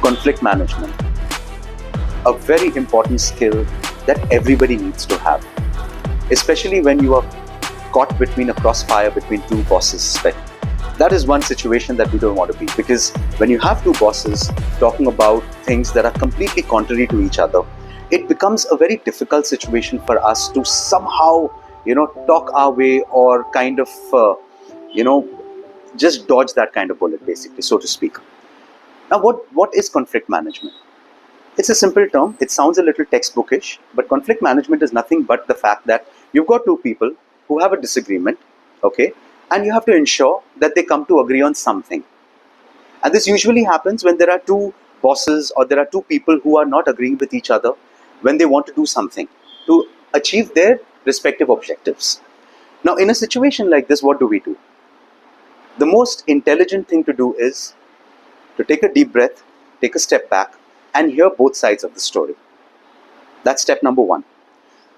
conflict management, a very important skill that everybody needs to have, especially when you are caught between a crossfire between two bosses. But that is one situation that we don't want to be, because when you have two bosses talking about things that are completely contrary to each other, it becomes a very difficult situation for us to somehow, talk our way, or kind of, just dodge that kind of bullet, basically, so to speak. Now, what is conflict management? It's a simple term. It sounds a little textbookish, but conflict management is nothing but the fact that you've got two people who have a disagreement, okay, and you have to ensure that they come to agree on something. And this usually happens when there are two bosses, or there are two people who are not agreeing with each other when they want to do something to achieve their respective objectives. Now, in a situation like this, what do? The most intelligent thing to do is to take a deep breath, take a step back, and hear both sides of the story. That's step number one.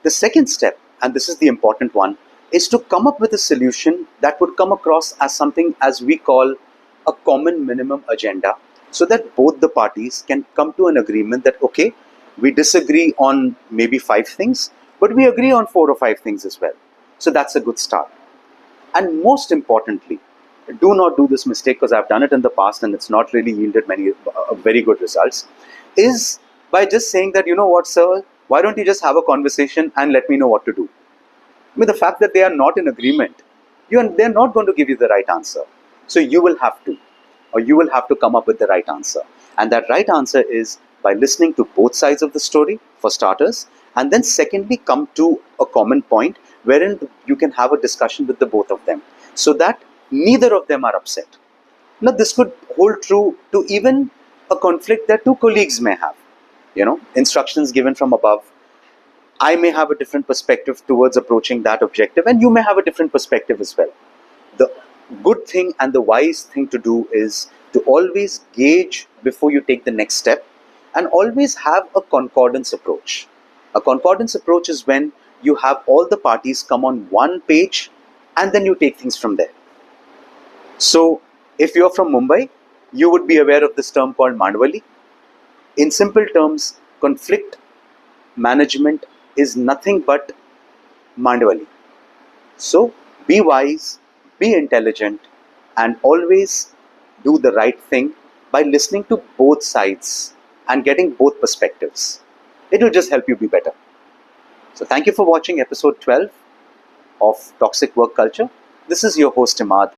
The second step, and this is the important one, is to come up with a solution that would come across as something as we call a common minimum agenda, so that both the parties can come to an agreement that, okay, we disagree on maybe 5 things, but we agree on 4 or 5 things as well. So that's a good start. And most importantly, do not do this mistake, because I've done it in the past and it's not really yielded many very good results, is by just saying that, you know what, sir, why don't you just have a conversation and let me know what to do? I mean, the fact that they are not in agreement, they're not going to give you the right answer. So you will have to come up with the right answer. And that right answer is by listening to both sides of the story, for starters, and then secondly, come to a common point wherein you can have a discussion with the both of them, so that neither of them are upset. Now, this could hold true to even a conflict that two colleagues may have. Instructions given from above. I may have a different perspective towards approaching that objective, and you may have a different perspective as well. The good thing and the wise thing to do is to always gauge before you take the next step, and always have a concordance approach. A concordance approach is when you have all the parties come on one page, and then you take things from there. So, if you're from Mumbai, you would be aware of this term called Mandavali. In simple terms, conflict management is nothing but Mandavali. So, be wise, be intelligent, and always do the right thing by listening to both sides and getting both perspectives. It will just help you be better. So, thank you for watching episode 12 of Toxic Work Culture. This is your host, Imad.